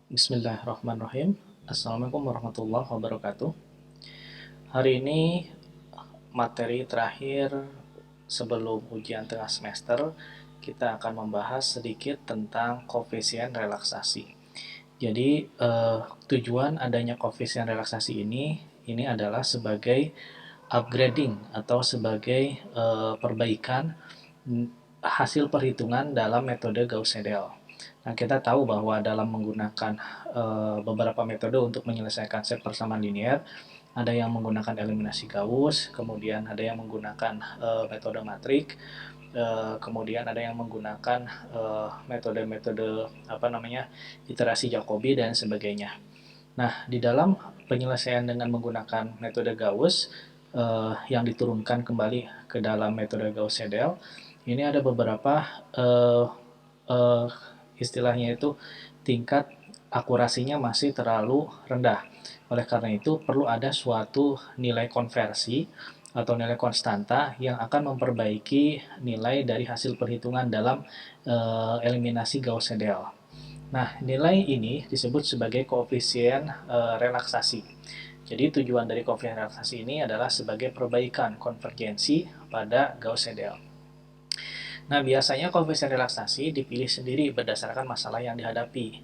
Bismillahirrahmanirrahim. Assalamualaikum warahmatullahi wabarakatuh. Hari ini materi terakhir sebelum ujian tengah semester, kita akan membahas sedikit tentang koefisien relaksasi. Jadi tujuan adanya koefisien relaksasi ini adalah sebagai upgrading atau sebagai perbaikan hasil perhitungan dalam metode Gauss-Seidel. Nah, kita tahu bahwa dalam menggunakan beberapa metode untuk menyelesaikan set persamaan linear, ada yang menggunakan eliminasi Gauss, kemudian ada yang menggunakan metode matrik, kemudian ada yang menggunakan metode-metode iterasi Jacobi dan sebagainya. Nah, di dalam penyelesaian dengan menggunakan metode Gauss yang diturunkan kembali ke dalam metode Gauss-Seidel, ini ada beberapa uh, uh, istilahnya itu tingkat akurasinya masih terlalu rendah. Oleh karena itu, perlu ada suatu nilai konversi atau nilai konstanta yang akan memperbaiki nilai dari hasil perhitungan dalam eliminasi Gauss-Seidel. Nah, nilai ini disebut sebagai koefisien relaksasi. Jadi tujuan dari koefisien relaksasi ini adalah sebagai perbaikan konvergensi pada Gauss-Seidel. Nah, biasanya koefisien relaksasi dipilih sendiri berdasarkan masalah yang dihadapi.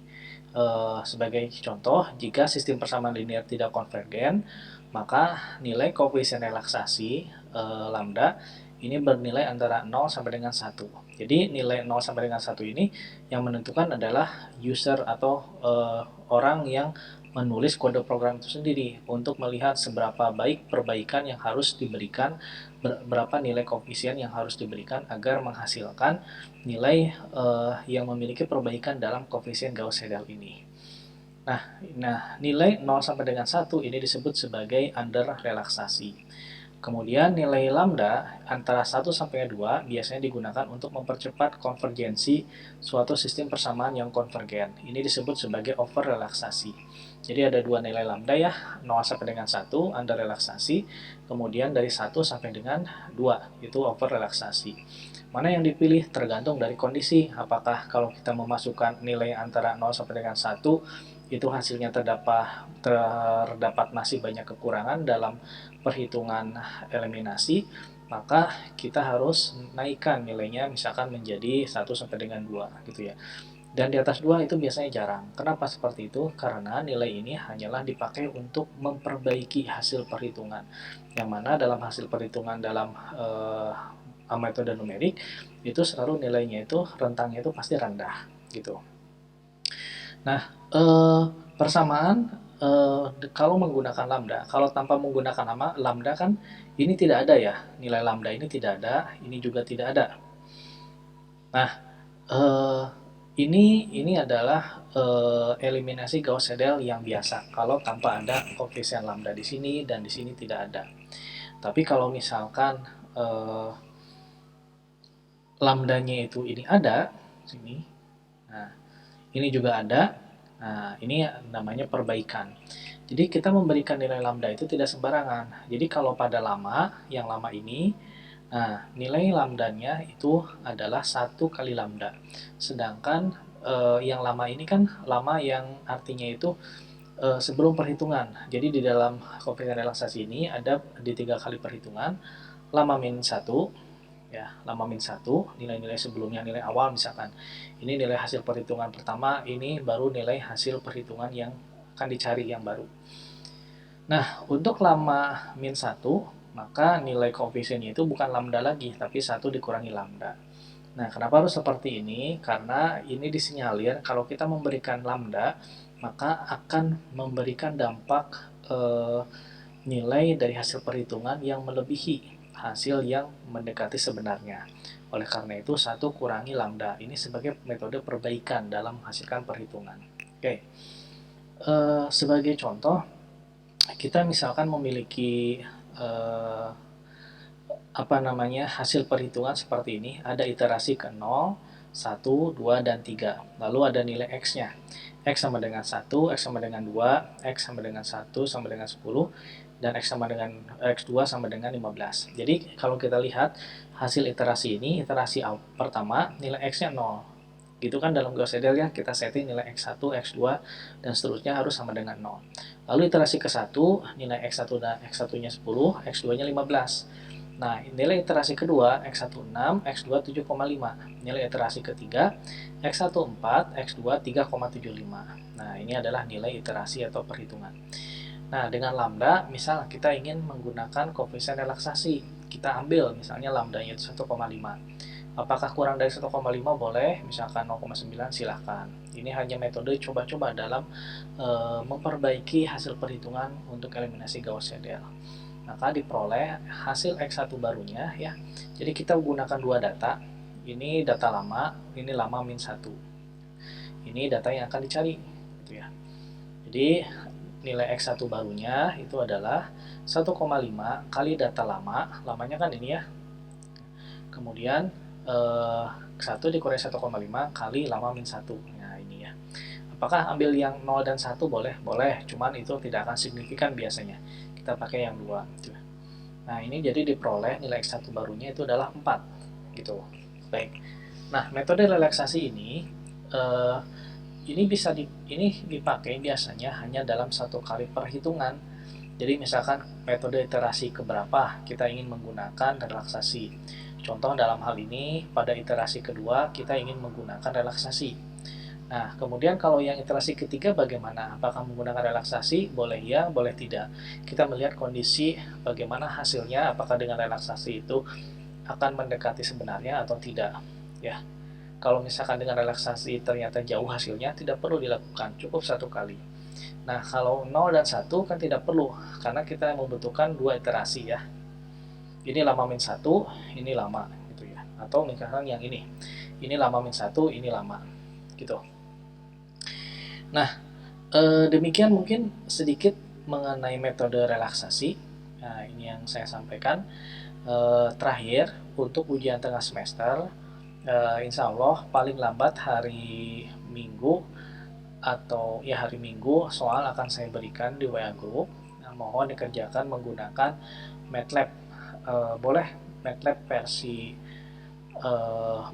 Sebagai contoh, jika sistem persamaan linear tidak konvergen, maka nilai koefisien relaksasi lambda ini bernilai antara 0 sampai dengan 1. Jadi nilai 0 sampai dengan 1 ini yang menentukan adalah user atau orang yang menulis kode program itu sendiri untuk melihat seberapa baik perbaikan yang harus diberikan, berapa nilai koefisien yang harus diberikan agar menghasilkan nilai yang memiliki perbaikan dalam koefisien Gauss-Seidel ini. Nah, nilai 0 sampai dengan 1 ini disebut sebagai under relaksasi. Kemudian nilai lambda antara 1 sampai 2 biasanya digunakan untuk mempercepat konvergensi suatu sistem persamaan yang konvergen. Ini disebut sebagai over relaksasi. Jadi ada dua nilai lambda ya, 0 sampai dengan 1 under relaksasi, kemudian dari 1 sampai dengan 2 itu over relaksasi. Mana yang dipilih tergantung dari kondisi, apakah kalau kita memasukkan nilai antara 0 sampai dengan 1 itu hasilnya terdapat masih banyak kekurangan dalam perhitungan eliminasi, maka kita harus naikkan nilainya misalkan menjadi 1 sampai dengan 2 gitu ya. Dan di atas 2 itu biasanya jarang. Kenapa seperti itu? Karena nilai ini hanyalah dipakai untuk memperbaiki hasil perhitungan. Yang mana dalam hasil perhitungan dalam metode numerik itu selalu nilainya itu rentangnya itu pasti rendah gitu. Nah, persamaan kalau menggunakan lambda, kalau tanpa menggunakan lambda kan ini tidak ada ya, nilai lambda ini tidak ada, ini juga tidak ada. Nah, eh, ini adalah eliminasi Gauss-Seidel yang biasa. Kalau tanpa ada koefisien lambda di sini dan di sini tidak ada. Tapi kalau misalkan lambdanya itu ini ada, sini, nah ini juga ada. Nah, ini namanya perbaikan. Jadi kita memberikan nilai lambda itu tidak sembarangan. Jadi kalau pada yang lama ini, nah nilai lambdanya itu adalah 1 kali lambda. Sedangkan yang lama ini kan lama yang artinya itu sebelum perhitungan. Jadi di dalam koefisien relaksasi ini ada di 3 kali perhitungan, lama min 1, ya lama min 1, nilai-nilai sebelumnya, nilai awal misalkan ini nilai hasil perhitungan pertama, ini baru nilai hasil perhitungan yang akan dicari yang baru. Nah, untuk lama min 1, maka nilai koefisiennya itu bukan lambda lagi, tapi 1 dikurangi lambda. Nah, kenapa harus seperti ini? Karena ini disinyalir kalau kita memberikan lambda, maka akan memberikan dampak nilai dari hasil perhitungan yang melebihi hasil yang mendekati sebenarnya. Oleh karena itu, 1 kurangi lambda. Ini sebagai metode perbaikan dalam menghasilkan perhitungan. Oke. Sebagai contoh, kita misalkan memiliki hasil perhitungan seperti ini. Ada iterasi ke 0, 1, 2, dan 3. Lalu ada nilai X-nya. X sama dengan 1, X sama dengan 2, X sama dengan 1, sama dengan 10, dan X2 sama dengan 15. Jadi kalau kita lihat hasil iterasi ini, iterasi pertama nilai X-nya 0. Gitu kan dalam Gauss Seidel ya, kita setting nilai X1, X2, dan seterusnya harus sama dengan 0. Lalu iterasi ke-1, nilai X1 dan X1-nya 10, X2-nya 15. Nah, nilai iterasi kedua, X1 6, X2 7,5. Nilai iterasi ketiga, X1 4, X2 3,75. Nah, ini adalah nilai iterasi atau perhitungan. Nah, dengan lambda, misal kita ingin menggunakan koefisien relaksasi. Kita ambil misalnya lambdanya itu 1,5. Apakah kurang dari 1,5 boleh, misalkan 0,9 silahkan. Ini hanya metode coba-coba dalam memperbaiki hasil perhitungan untuk eliminasi Gauss-Seidel. Maka diperoleh hasil X1 barunya ya. Jadi kita menggunakan dua data. Ini data lama, ini lama min 1. Ini data yang akan dicari gitu ya. Jadi nilai X1 barunya itu adalah 1,5 kali data lama, lamanya kan ini ya. Kemudian 1 dikurangi 1,5 kali lama min 1. Nah, ini ya. Apakah ambil yang 0 dan 1 boleh? Boleh, cuman itu tidak akan signifikan biasanya. Kita pakai yang 2. Nah, ini jadi diperoleh nilai X1 barunya itu adalah 4. Gitu. Baik. Nah, metode relaksasi ini bisa dipakai biasanya hanya dalam satu kali perhitungan. Jadi misalkan metode iterasi keberapa kita ingin menggunakan relaksasi. Contoh dalam hal ini, pada iterasi kedua kita ingin menggunakan relaksasi. Nah, kemudian kalau yang iterasi ketiga bagaimana? Apakah menggunakan relaksasi? Boleh ya, boleh tidak. Kita melihat kondisi bagaimana hasilnya, apakah dengan relaksasi itu akan mendekati sebenarnya atau tidak. Ya, kalau misalkan dengan relaksasi ternyata jauh hasilnya, tidak perlu dilakukan, cukup satu kali. Nah, kalau 0 dan 1 kan tidak perlu, karena kita membutuhkan dua iterasi ya. Ini lama min 1, ini lama gitu ya. Atau misalkan yang ini lama min 1, ini lama gitu. Nah, demikian mungkin sedikit mengenai metode relaksasi. Nah, ini yang saya sampaikan. Terakhir, untuk ujian tengah semester, insya Allah paling lambat hari Minggu atau ya hari Minggu soal akan saya berikan di WA Group. Nah, mohon dikerjakan menggunakan MATLAB. Boleh MATLAB versi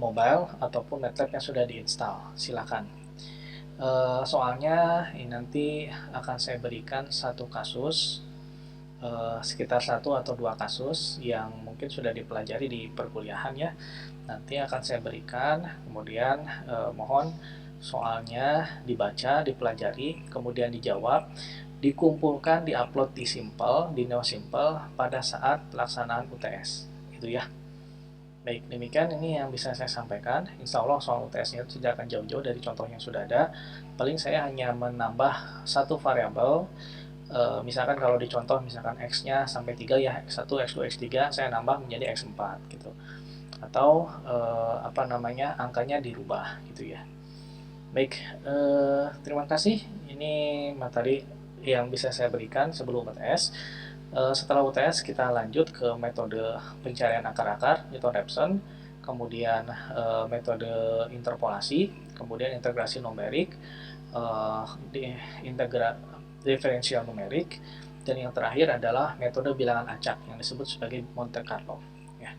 mobile ataupun MATLAB yang sudah diinstal, silakan. Soalnya ini nanti akan saya berikan satu kasus, sekitar 1 atau 2 kasus yang mungkin sudah dipelajari di perkuliahan ya. Nanti akan saya berikan, kemudian mohon soalnya dibaca, dipelajari, kemudian dijawab, dikumpulkan, diupload di Simple, di NeoSimple pada saat pelaksanaan UTS. Itu ya. Baik, demikian ini yang bisa saya sampaikan. Insya Allah soal UTS-nya tidak akan jauh-jauh dari contoh yang sudah ada. Paling saya hanya menambah satu variabel. Misalkan kalau di contoh misalkan X-nya sampai 3 ya, X1, X2, X3, saya nambah menjadi X4 gitu. Atau angkanya dirubah gitu ya. Baik, terima kasih. Ini materi yang bisa saya berikan sebelum UTS. Setelah UTS kita lanjut ke metode pencarian akar-akar Newton-Raphson, kemudian metode interpolasi, kemudian integrasi numerik, diferensial numerik, dan yang terakhir adalah metode bilangan acak yang disebut sebagai Monte Carlo. Ya.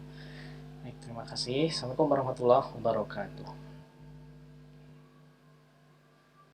Baik, terima kasih. Assalamualaikum warahmatullahi wabarakatuh.